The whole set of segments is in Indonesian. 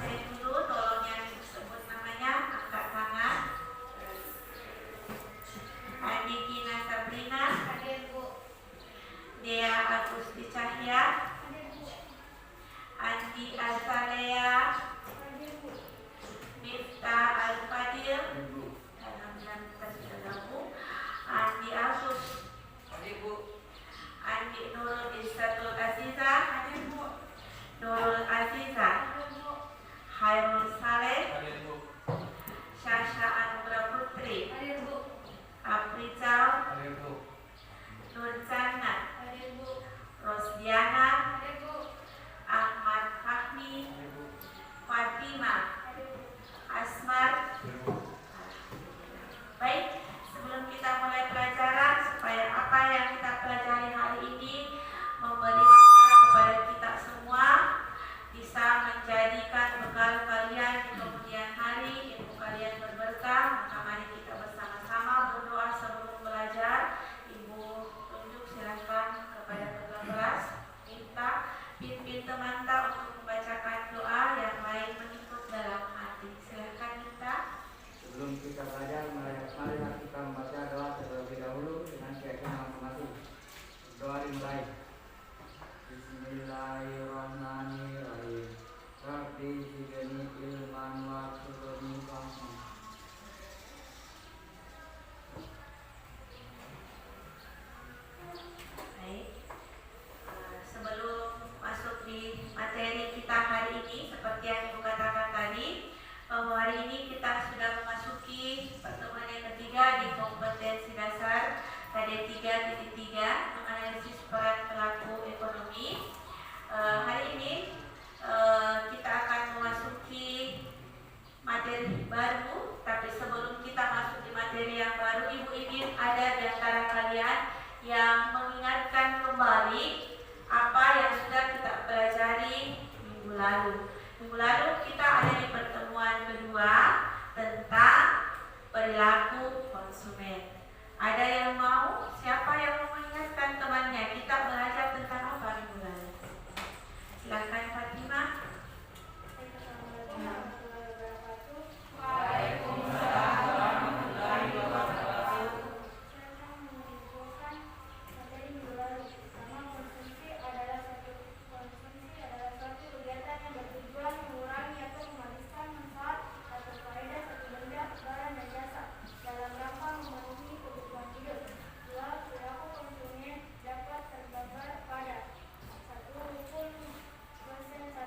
absen dulu, tolong yang disebut namanya angkat tangan. Andi Gina Sabrina. Hadir, Bu. Dea Agusti Cahya. Hadir, Bu. Andi Azalea. Hadir, Bu. Miftah Al-Fadil. Alhamdulillah kita sudah gabung. Andi Agus. Hadir, Bu. Andi Nurul Isatul Aziza. Hadir, Bu. Nurul Aziza. Hadir, Bu. Hairul Saleh. Hadir, Bu. Syasha Anugrah Putri. Hadir, Bu. Aprizal. Hadir, Bu. Nurjana. Hadir, Bu. Rosdiana. Hadir, Bu. Ahmad Fahmi. Hadir, Bu. Fatimah. Hadir, Bu. Asmar. Hadir, Bu. Baik, sebelum kita mulai pelajaran, supaya apa yang kita pelajari hari ini memberi berkah kepada kita semua, bisa menjadikan bekal kalian di kemudian hari, ilmu kalian berberkah. Maka mari kita bersama-sama berdoa sebelum belajar. Ibu tunjuk silakan kepada ketua kelas, minta pimpin teman-teman untuk membacakan doa, yang lain mengikut dalam hati. Silakan minta. Sebelum kita belajar, marilah kita membaca doa terlebih dahulu dengan keyakinan masing-masing. Doa dimulai. Bismillahirrahmanirrahim. Rabbi zidni ilman wa zidni fahman. Baik. Sebelum masuk di materi kita hari ini, seperti yang Ibu katakan tadi, bahwa hari ini kita sudah memasuki pertemuan yang ketiga di kompetensi dasar KD 3.3 menganalisis peran pelaku ekonomi. Hari ini kita akan memasuki materi baru, tapi sebelum kita masuk di materi yang baru, Ibu ingin ada di antara kalian yang mengingatkan kembali apa yang sudah kita pelajari minggu lalu. Minggu lalu kita ada di pertemuan kedua tentang perilaku konsumen. Ada yang mau? Siapa yang mau mengingatkan temannya? Kita belajar tentang apa minggu lalu? Silakan Fatimah. Assalamualaikum warahmatullahi wabarakatuh. Waalaikumsalam warahmatullahi wabarakatuh. Saya menyimpulkan materi minggu lalu bersama konsumsi adalah suatu kegiatan yang bertujuan mengurangi atau menghabiskan manfaat atau faedah satu benda, barang dan jasa dalam rangka memenuhi kebutuhan hidup. Dua, perilaku konsumen dapat tergambar pada satu, rukun konsentrasi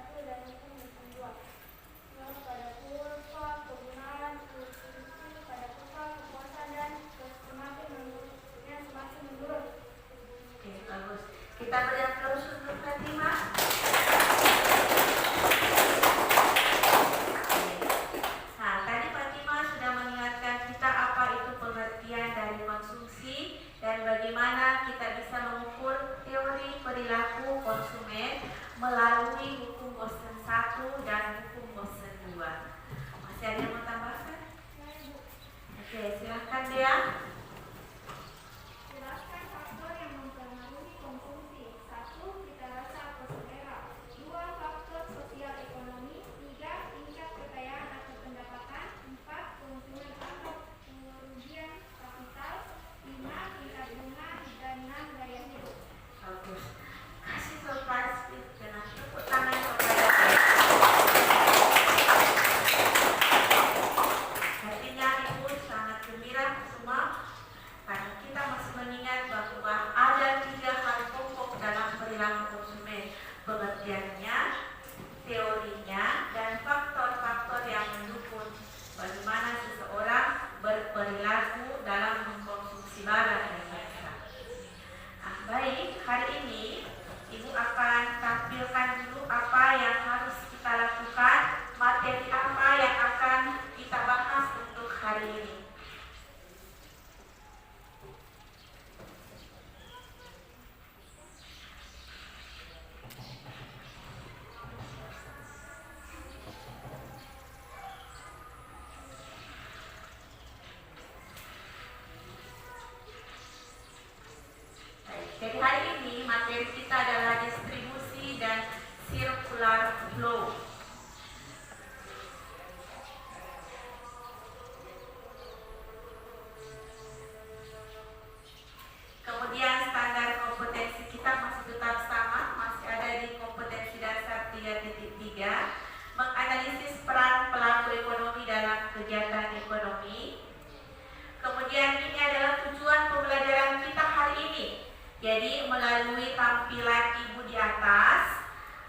Jadi melalui tampilan Ibu di atas,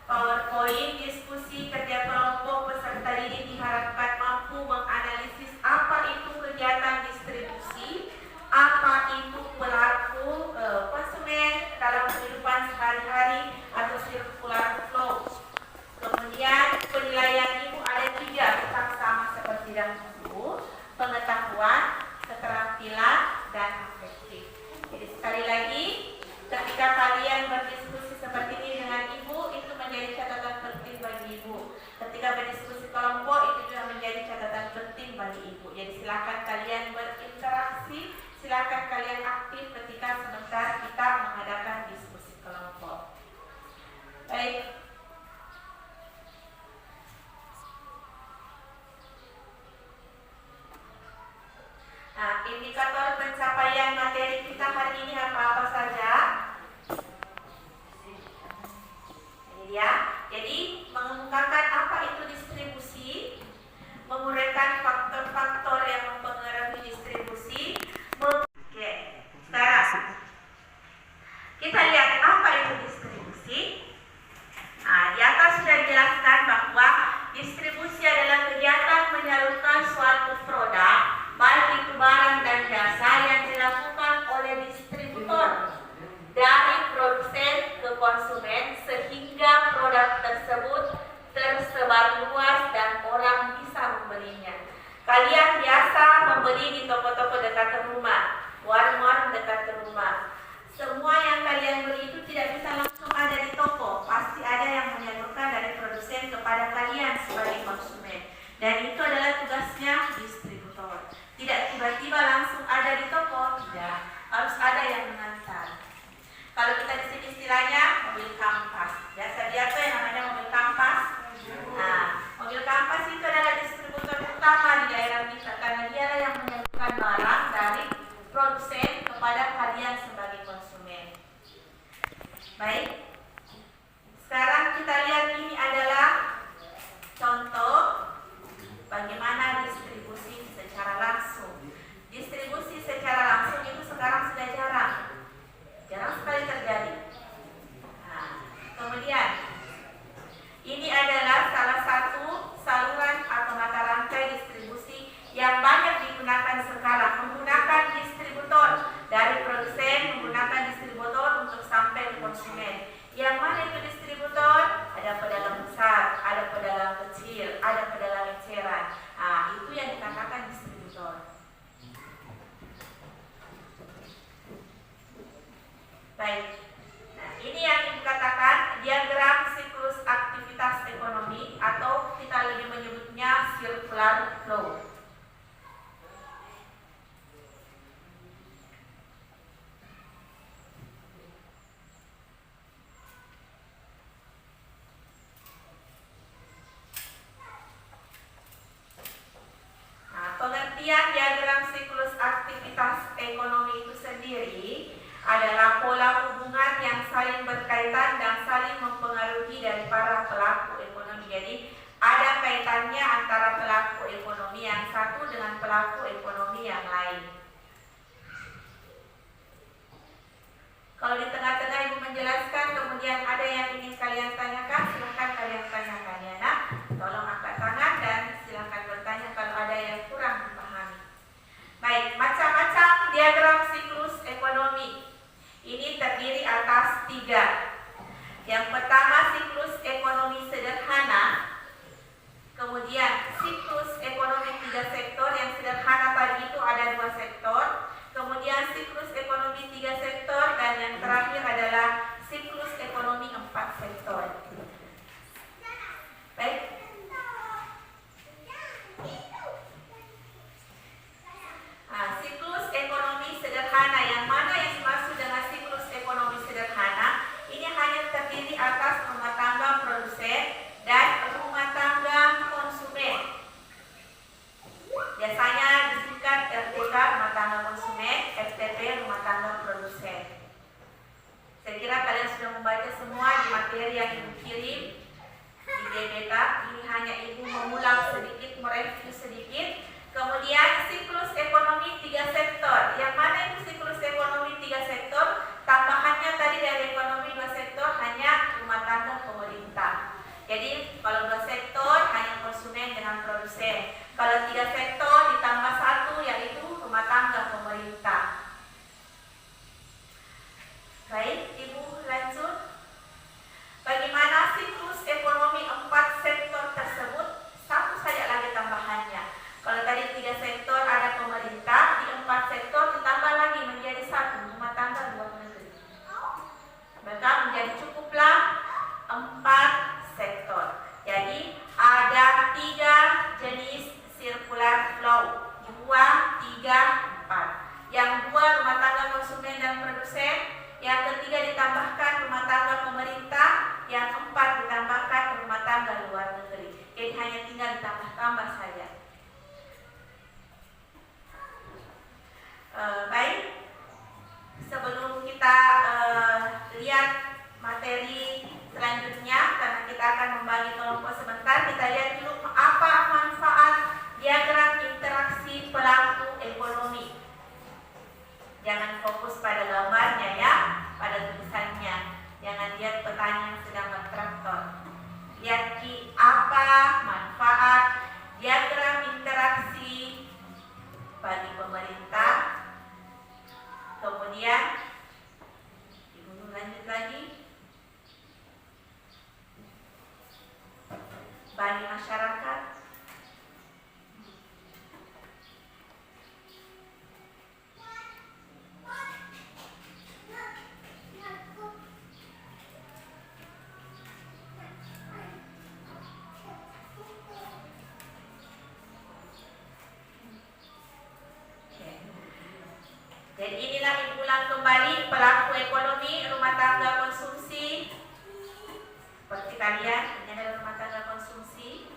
PowerPoint diskusi kerja kelompok peserta didik diharapkan mampu menganalisis apa itu kegiatan distribusi, apa itu pelaku konsumen dalam kehidupan sehari-hari atau circular flow. Kemudian penilaian Ibu ada 3, tetap sama seperti dahulu: pengetahuan, keterampilan, dan afektif. Jadi sekali lagi, ketika kalian berdiskusi seperti ini dengan Ibu, itu menjadi catatan penting bagi Ibu. Ketika berdiskusi kelompok, itu juga menjadi catatan penting bagi Ibu. Jadi silakan kalian berinteraksi, silakan kalian aktif ketika sebentar kita mengadakan diskusi kelompok. Baik. Nah, indikator pencapaian materi kita hari ini apa-apa saja? Ini dia. Jadi, mengemukakan apa itu distribusi, menguraikan faktor-faktor yang mempengaruhi distribusi. Oke, sekarang kita lihat apa itu distribusi. Nah, di atas sudah dijelaskan bahwa distribusi adalah kegiatan menyalurkan suatu produk, baik itu barang dan jasa, yang dilakukan oleh distributor dari produsen ke konsumen sehingga produk tersebut tersebar luas dan orang bisa membelinya. Kalian biasa membeli di toko-toko dekat rumah, warung-warung dekat rumah. Semua yang kalian beli itu tidak bisa langsung ada di toko, pasti ada yang menyalurkan dari produsen kepada kalian sebagai konsumen. Dan itu adalah tugasnya distributor. Tidak tiba-tiba langsung ada di toko, tidak. Harus ada yang mengantar. Kalau kita di sini istilahnya mobil kampas. Biasa-biasa yang namanya mobil kampas. Nah, mobil kampas itu adalah distributor utama di daerah kita karena dia yang menyalurkan barang dari produsen kepada kalian sebagai konsumen. Baik. Sekarang kita lihat ini adalah contoh bagaimana distribusi secara langsung. Distribusi secara langsung itu sekarang sudah jarang sekali terjadi. Nah, kemudian ini adalah salah satu saluran atau mata rantai distribusi yang banyak digunakan sekarang, menggunakan distributor dari produsen, menggunakan distributor untuk sampai ke konsumen. Yang mana itu distributor? Ada pedagang besar, ada pedagang kecil, ada pedagang eceran. Nah, itu yang dikatakan distributor. Baik. Nah, ini yang dikatakan diagram siklus aktivitas ekonomi atau kita lebih menyebutnya circular flow. Pengertian diagram siklus aktivitas ekonomi itu sendiri adalah pola hubungan yang saling berkaitan dan saling mempengaruhi dari para pelaku ekonomi. Jadi ada kaitannya antara pelaku ekonomi yang satu dengan pelaku ekonomi yang lain. Kalau di tengah-tengah Ibu menjelaskan, kemudian ada yang ingin kalian tanyakan, silakan kalian tanyakan ya nak. Tolong angkat tangan dan silakan bertanya kalau ada yang kurang dipahami. Baik, macam-macam diagram siklus ekonomi. Ini terdiri atas 3. Yang pertama siklus ekonomi sederhana. Kemudian siklus ekonomi 3 sektor. Yang sederhana tadi Kalau 3 sektor ditambah 1 yaitu rumah tangga pemerintah. Baik, Ibu lanjut. Bagaimana siklus ekonomi 4 sektor tersebut? Satu saja lagi tambahannya. Kalau tadi 3 sektor ada pemerintah, di 4 sektor ditambah lagi menjadi 1 rumah tangga luar negeri. Maka menjadi cukuplah 4 sektor. Jadi ada 3 jenis circular flow, 2, 3, 4. Yang 2 rumah tangga konsumen dan produsen, yang ketiga ditambahkan rumah tangga pemerintah, yang 4 ditambahkan rumah tangga luar negeri. Jadi hanya tinggal ditambah-tambah saja. Baik, sebelum kita lihat materi selanjutnya, karena kita akan membagi kelompok sebentar, kita lihat dulu apa manfaat diagram interaksi pelaku ekonomi. Jangan fokus pada gambarnya ya, pada tulisannya. Jangan lihat petani yang sedang bertraktor. Lihat apa manfaat diagram interaksi bagi pemerintah. Kemudian Ibu lanjut lagi bagi masyarakat. Dan inilah Ibu ulang kembali pelaku ekonomi rumah tangga konsumsi. Seperti kalian, ini adalah rumah tangga konsumsi.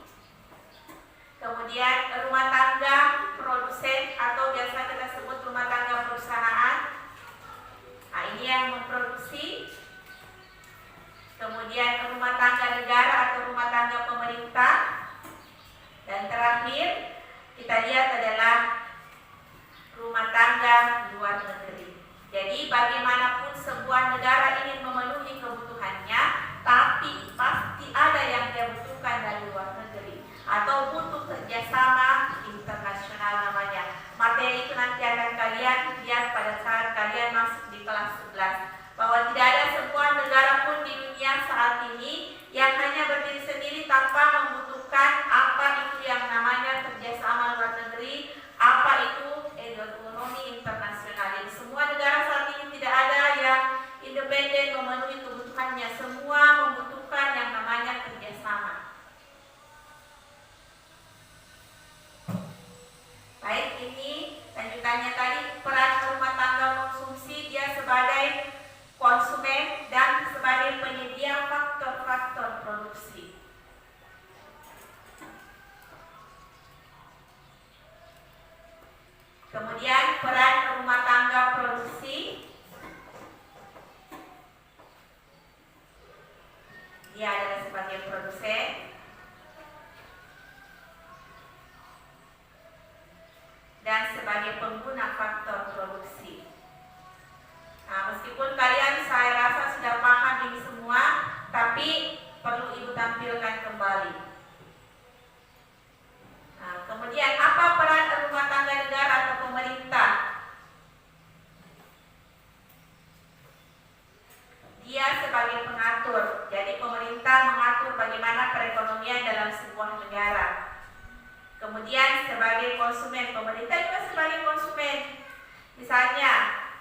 Kemudian rumah tangga produsen atau biasa kita sebut rumah tangga perusahaan. Nah, ini yang memproduksi. Kemudian rumah tangga negara atau rumah tangga pemerintah. Dan terakhir kita lihat adalah rumah tangga luar negeri. Jadi bagaimanapun sebuah negara ingin memenuhi kebutuhannya, tapi pasti ada yang dia butuhkan dari luar negeri atau butuh kerjasama internasional namanya. Materi itu nanti akan kalian lihat pada saat kalian masuk di kelas 11, bahwa tidak ada sebuah negara pun di dunia saat ini yang hanya berdiri sendiri tanpa membutuhkan apa itu yang namanya kerjasama luar negeri, apa itu ekonomi internasional. Jadi semua negara saat ini tidak ada yang independen memenuhi kebutuhannya, semua membutuhkan yang namanya kerjasama. Baik, ini lanjutannya tadi peran rumah tangga konsumsi, dia sebagai konsumen dan sebagai penyedia faktor-faktor produksi. Kemudian peran rumah tangga produksi, dia adalah sebagai produsen dan sebagai pengguna faktor produksi. Nah, meskipun kalian saya rasa sudah paham ini semua, tapi perlu Ibu tampilkan kembali. Nah, kemudian apa peran rumah tangga negara atau pemerintah? Dia sebagai pengatur. Jadi pemerintah mengatur bagaimana perekonomian dalam sebuah negara. Kemudian sebagai konsumen, pemerintah juga sebagai konsumen. Misalnya,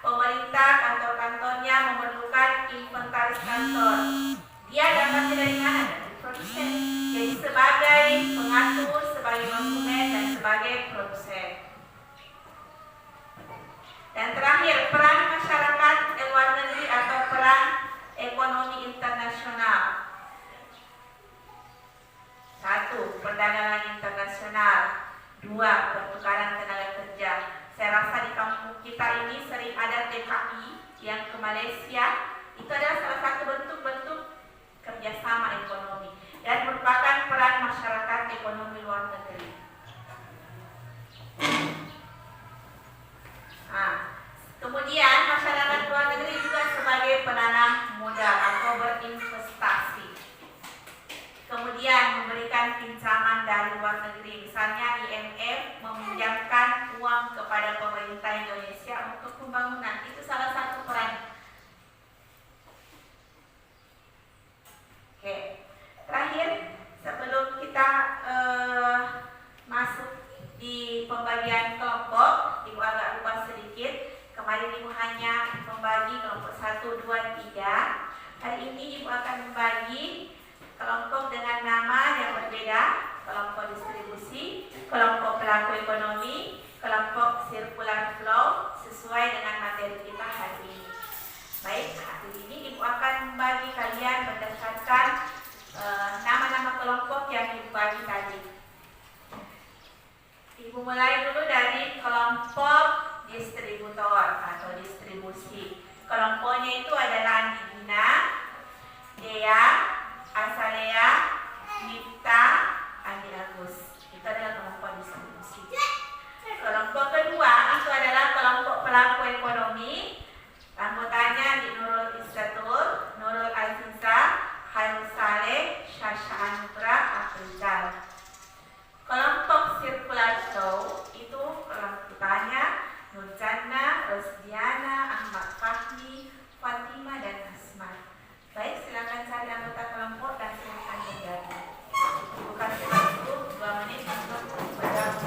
pemerintah kantor-kantornya memerlukan inventaris kantor. Dia dapatnya dari mana? Dari produsen. Jadi sebagai pengatur, sebagai konsumen, dan sebagai produsen. Dan terakhir, peran masyarakat luar negeri atau peran ekonomi internasional. 1. Perdagangan internasional. 2. Pertukaran tenaga kerja. Saya rasa di kampung kita ini sering ada TKI yang ke Malaysia. Itu adalah salah satu bentuk-bentuk kerjasama ekonomi dan merupakan peran masyarakat ekonomi luar negeri. Nah, kemudian masyarakat luar negeri juga sebagai penanam modal atau berinvestasi. Kemudian memberikan pinjaman dari luar luar negeri. Misalnya IMF meminjamkan uang kepada pemerintah Indonesia untuk pembangunan. Itu salah satu peran. Oke, terakhir sebelum kita masuk di pembagian kelompok, Ibu agak lupa sedikit. Kemarin Ibu hanya membagi kelompok 1, 2, 3. Hari ini Ibu akan membagi kelompok dengan nama yang berbeda, kelompok distribusi, kelompok pelaku ekonomi, kelompok circular flow, sesuai dengan materi kita hari ini. Baik, hari ini Ibu akan membagi kalian berdasarkan nama-nama kelompok yang Ibu bagi tadi. Ibu mulai dulu dari kelompok distributor atau distribusi. Kelompoknya itu adalah Dina, Dea, Azalea, Mifta, Andi Agus. Itu adalah kelompok distribusi. Kelompok kedua itu adalah kelompok pelaku ekonomi. Anggotanya di Nurul Izzatul, Nurul Aziza, Khairul Saleh, Syasha Anugrah, Afrizal. Kelompok circular flow itu kelompoknya Nurjana, Rosdiana, Ahmad Fahmi, Fatima, dan Asma. Baik, silakan cari anggota kelompok dan silakan bergabung. Bukan waktu 2 menit untuk bergabung.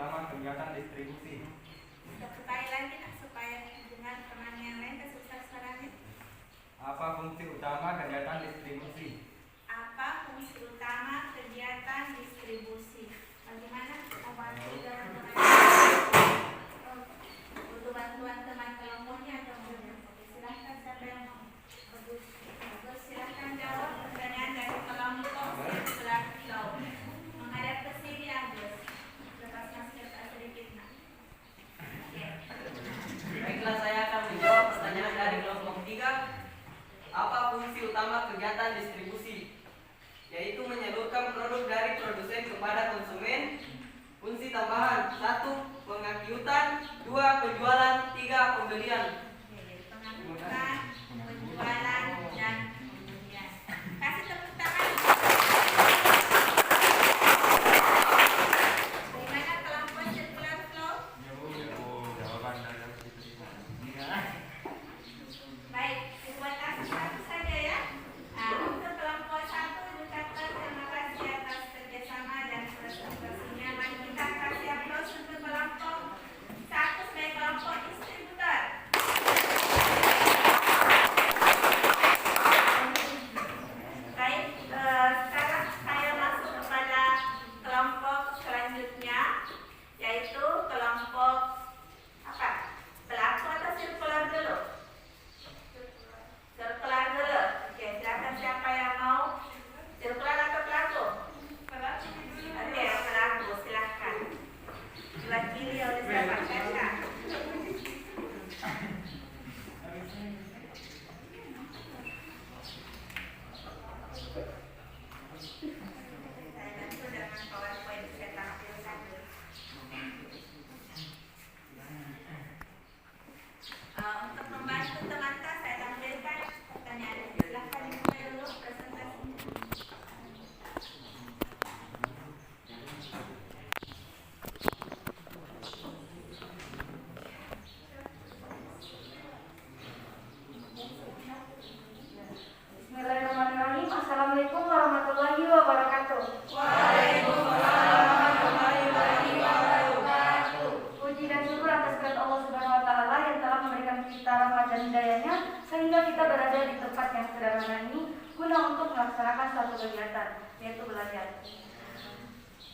utama kegiatan distribusi. Sekali lagi nak supaya dengan teman yang lain kesusah suaranya. Apa fungsi utama kegiatan distribusi? Apa fungsi utama kegiatan distribusi? Bagaimana membantu dalam butuh bantuan teman kelompoknya atau bagaimana? Silahkan siapa yang mau. Bagus, silahkan jawab pertanyaan dari kelompok sirkular flow. Menghadap ke sini Agus. Lepas masker sedikit nak. Oke. Baiklah, saya akan menjawab pertanyaan dari kelompok 3. Apa fungsi utama kegiatan distribusi? Yaitu menyalurkan produk dari produsen kepada konsumen. Fungsi tambahan: 1. Pengakiutan, 2. Penjualan, 3. Pembelian. Pengangkutan, penjualan, dan pembelian. Kasih tepuk tangan. Bagaimana kelompok circular flow? Baik, dibuat satu saja ya. Nah, untuk kelompok 1 diucapkan terima kasih atas kerjasama dan presentasinya. Mari kita kasih aplaus untuk kelompok 1 sebagai kelompok distributor. Baik, sekarang saya masuk kepada kelompok selanjutnya, yaitu kelompok apa? Pelaku atau sirkular dulu? Sirkular dulu. Oke, silakan siapa yang mau? Sirkular atau pelaku? Oke, pelaku, silakan. Diwakili oleh siapa? Caca. Saya bantu dengan PowerPoint saya tampilkan. Untuk membantu teman-teman saya tampilkan pertanyaan. Silahkan dimulai dulu presentasinya. Bismillahirrahmanirrahim. Assalamualaikum warahmatullahi wabarakatuh. Puji dan syukur atas kehendak Allah Subhanahu wa taala yang telah memberikan kita rahmat dan hidayahnya sehingga kita berada di tempat yang sederhana ini guna untuk melaksanakan suatu kegiatan, yaitu belajar.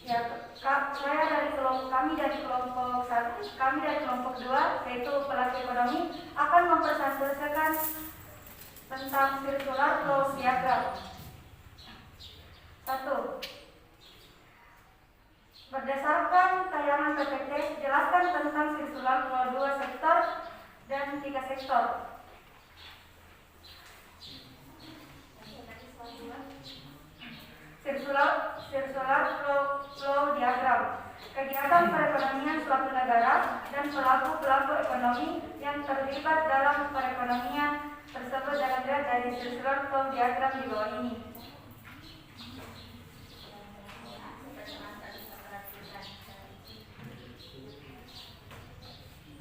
Ya, kami dari kelompok 2 yaitu pelaku ekonomi akan mempresentasikan tentang circular flow diagram. 1. Berdasarkan tayangan PPT, jelaskan tentang circular flow 2 sektor dan 3 sektor. Circular flow diagram. Kegiatan perekonomian suatu negara dan pelaku-pelaku ekonomi yang terlibat dalam perekonomian tersebut dalam dilihat dari circular flow diagram di bawah ini.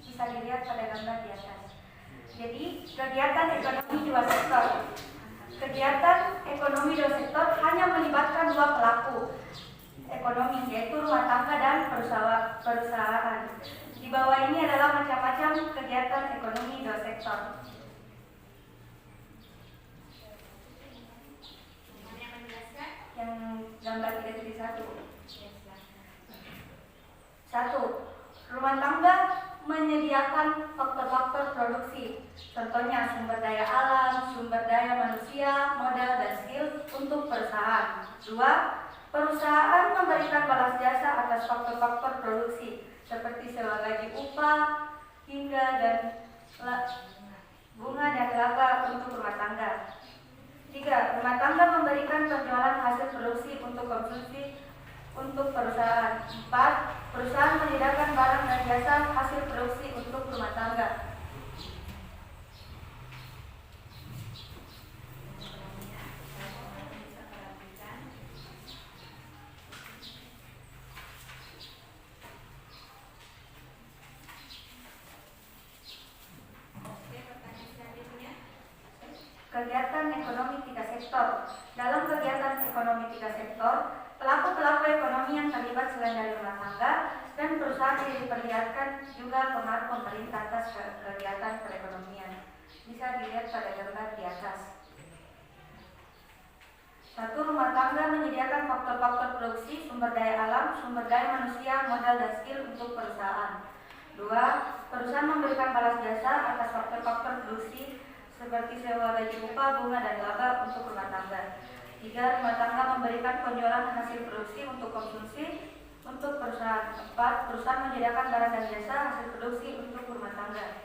Bisa dilihat pada gambar di atas. Jadi, kegiatan ekonomi 2 sektor. Kegiatan ekonomi 2 sektor hanya melibatkan 2 pelaku ekonomi, yaitu rumah tangga dan perusahaan. Di bawah ini adalah macam-macam kegiatan ekonomi 2 sektor. Yang gambar 3.1. 1. Rumah tangga menyediakan faktor-faktor produksi, contohnya sumber daya alam, sumber daya manusia, modal dan skill untuk perusahaan. 2. Perusahaan memberikan balas jasa atas faktor-faktor produksi, seperti sewa gaji upah hingga dan bunga dan laba untuk rumah tangga. 3. Rumah tangga memberikan penjualan hasil produksi untuk konsumsi untuk perusahaan. 4. Perusahaan menyediakan barang dan jasa hasil produksi untuk rumah tangga. Kegiatan ekonomi 3 sektor. Dalam kegiatan ekonomi 3 sektor, Pelaku-pelaku ekonomi yang terlibat selain dari rumah tangga dan perusahaan yang diperlihatkan juga pengaruh pemerintah atas kegiatan perekonomian. Bisa dilihat pada gambar di atas. 1. Rumah tangga menyediakan faktor-faktor produksi, sumber daya alam, sumber daya manusia, modal dan skill untuk perusahaan. 2. Perusahaan memberikan balas jasa atas faktor-faktor produksi seperti sewa gaji upah, bunga, dan laba untuk rumah tangga. 3. Rumah tangga memberikan penjualan hasil produksi untuk konsumsi untuk perusahaan. 4. Perusahaan menyediakan barang dan jasa hasil produksi untuk rumah tangga.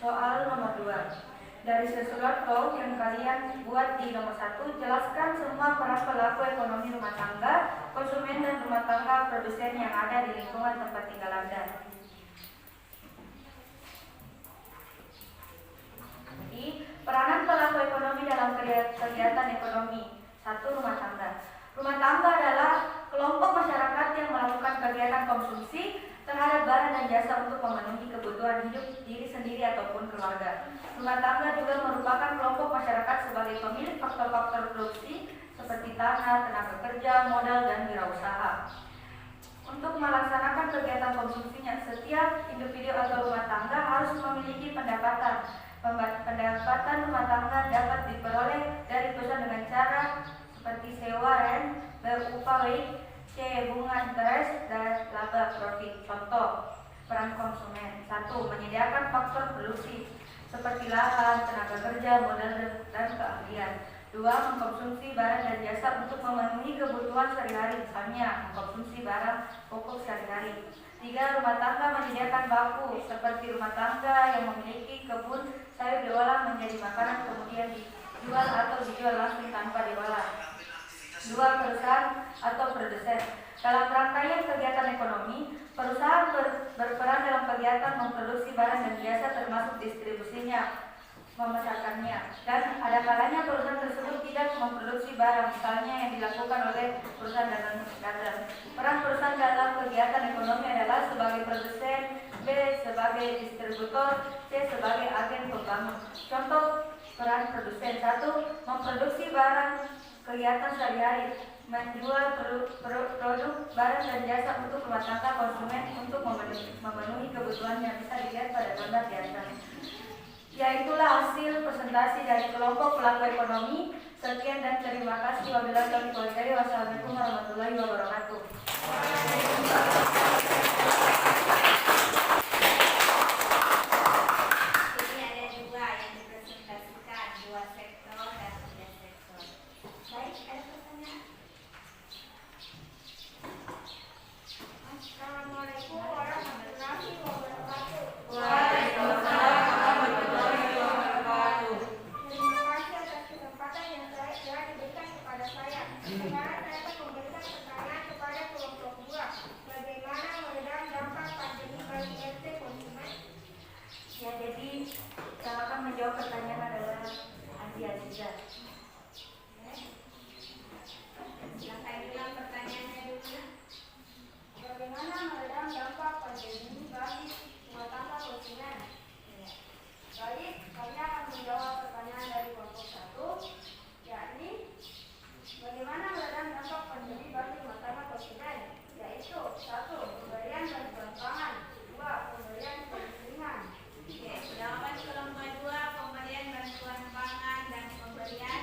Soal nomor 2. Dari sesulat flow yang kalian buat di nomor 1, jelaskan semua peran pelaku ekonomi rumah tangga, konsumen dan rumah tangga produsen yang ada di lingkungan tempat tinggal Anda. Jadi, peranan pelaku ekonomi dalam kegiatan ekonomi. 1. Rumah tangga. Rumah tangga adalah kelompok masyarakat yang melakukan kegiatan konsumsi terhadap barang dan jasa untuk memenuhi kebutuhan hidup diri sendiri ataupun keluarga. Rumah tangga juga merupakan kelompok masyarakat sebagai pemilik faktor-faktor produksi seperti tanah, tenaga kerja, modal, dan wirausaha. Untuk melaksanakan kegiatan konsumsinya, setiap individu atau rumah tangga harus memiliki pendapatan. Pendapatan rumah tangga dapat diperoleh dari perusahaan dengan cara seperti sewa, rent, berupah wage, C. Bunga interest, dan laba profit. Contoh, peran konsumen. 1. Menyediakan faktor produksi seperti lahan, tenaga kerja, modal, dan keahlian. 2. Mengkonsumsi barang dan jasa untuk memenuhi kebutuhan sehari-hari, misalnya mengkonsumsi barang pokok sehari-hari. 3. Rumah tangga menyediakan baku seperti rumah tangga yang memiliki kebun sayur diolah menjadi makanan kemudian dijual atau dijual langsung tanpa diolah. 2. Perusahaan atau produsen. Dalam rangkaian kegiatan ekonomi, perusahaan berperan dalam kegiatan memproduksi barang dan jasa termasuk distribusinya, memasarkannya, dan ada kalanya perusahaan tersebut tidak memproduksi barang, misalnya yang dilakukan oleh perusahaan dagang. Peran perusahaan dalam kegiatan ekonomi adalah sebagai produsen, B. sebagai distributor, C. sebagai agen pembangun. Contoh peran produsen. 1. Memproduksi barang kegiatan sehari-hari, menjual produk, barang dan jasa untuk rumah tangga konsumen untuk memenuhi kebutuhannya. Bisa dilihat pada gambar di atas. Yaitulah hasil presentasi dari kelompok pelaku ekonomi. Sekian dan terima kasih. Wabillahi taufiq wal hidayah. Wassalamualaikum warahmatullahi wabarakatuh. Ini ada dua yang dipresentasikan, 2 sektor dan 3 sektor. Baik, ada pertanyaan? Assalamualaikum warahmatullahi wabarakatuh. Waalaikumsalam warahmatullahi wabarakatuh. Terima kasih atas kesempatan yang telah diberikan kepada saya. Sekarang saya akan memberikan pertanyaan kepada kelompok 2. Bagaimana meredam dampak pandemi bagi RT konsumen? Ya, jadi yang akan menjawab pertanyaan adalah Andi Aziza. Silakan bilang pertanyaannya dulu. Bagaimana meredam dampak pandemi bagi rumah tangga konsumen? Baik, kami akan menjawab pertanyaan dari kelompok 1, yakni bagaimana meredam dampak pandemi bagi rumah tangga konsumen, yaitu 1. Pemberian bantuan pangan, 2. Pemberian kemiskinan. Oke, jawaban kelompok 2, pemberian bantuan pangan dan pemberian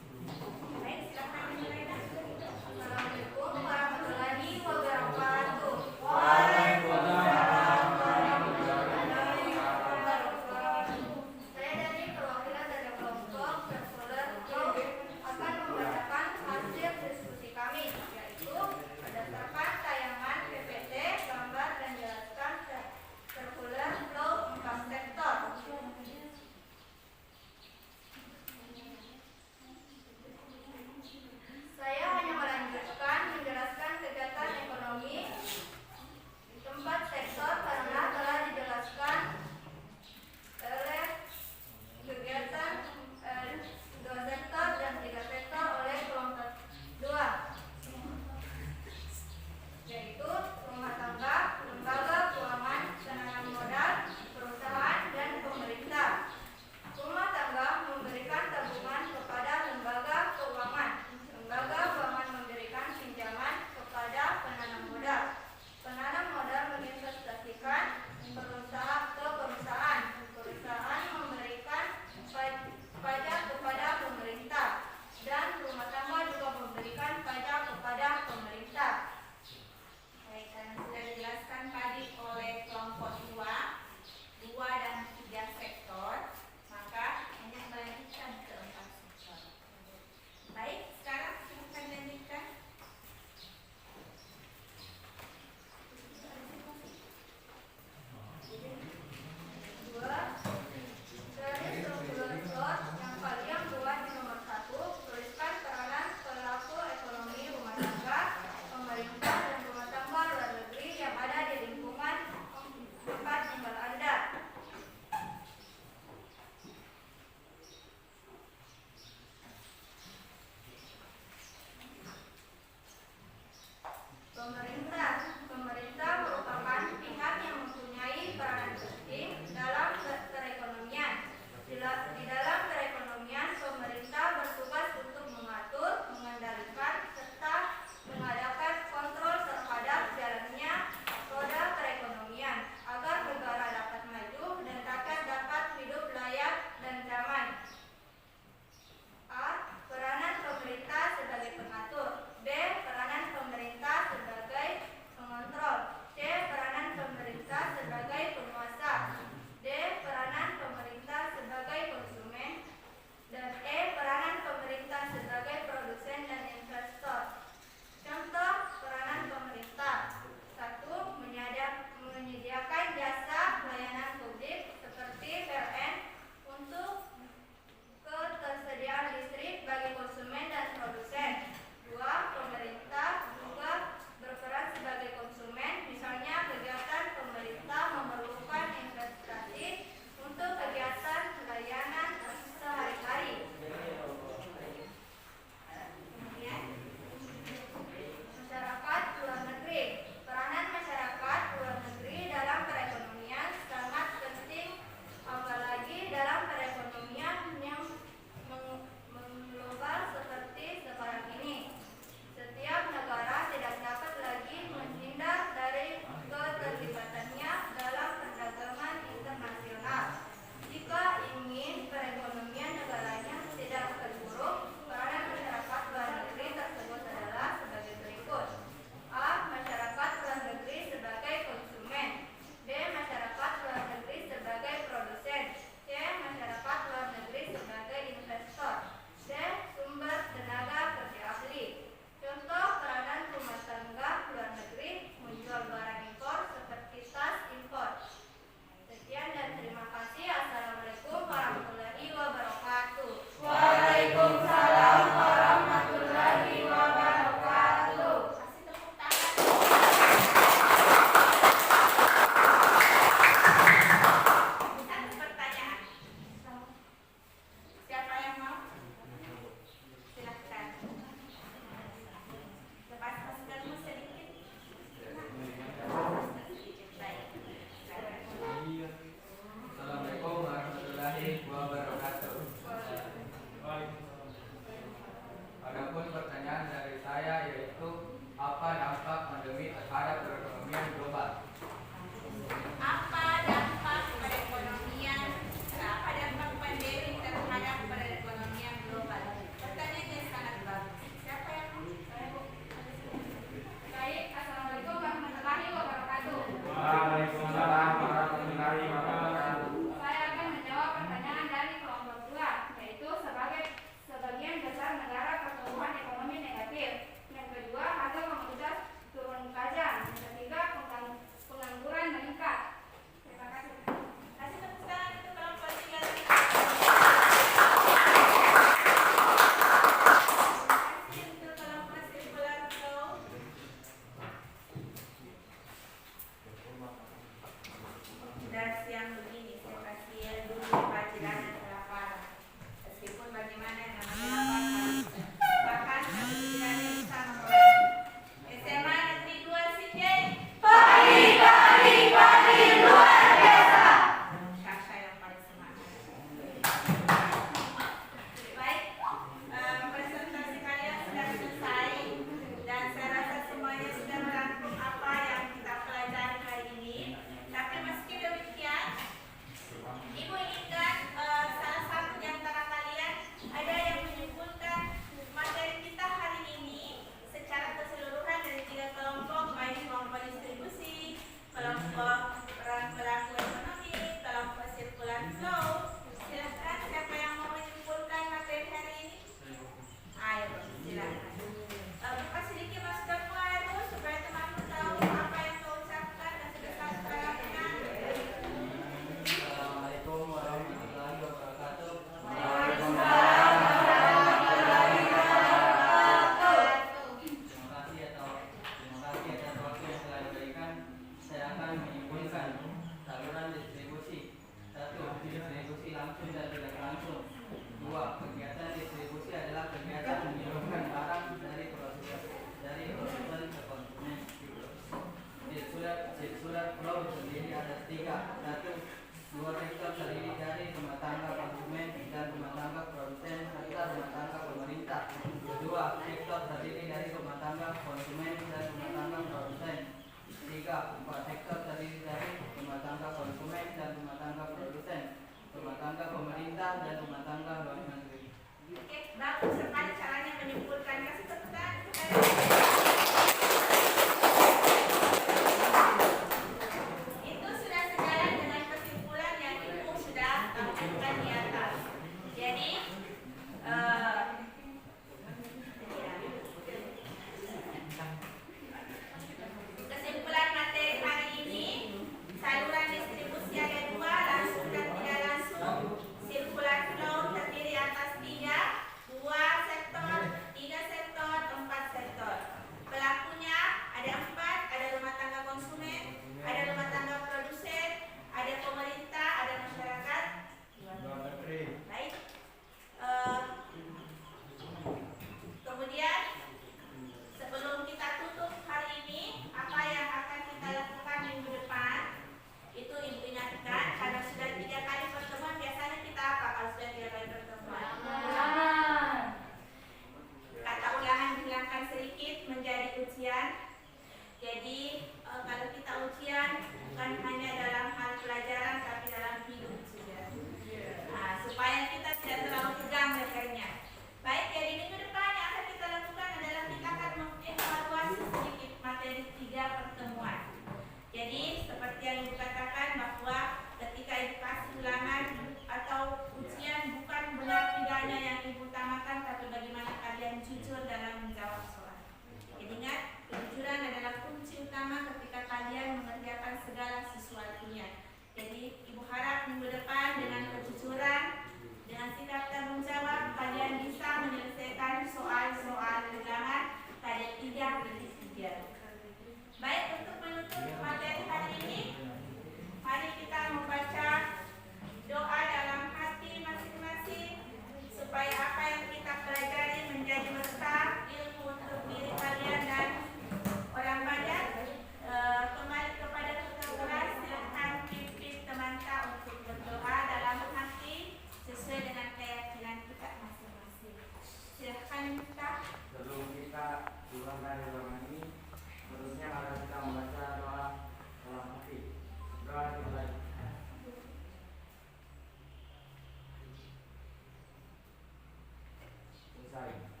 bersaing.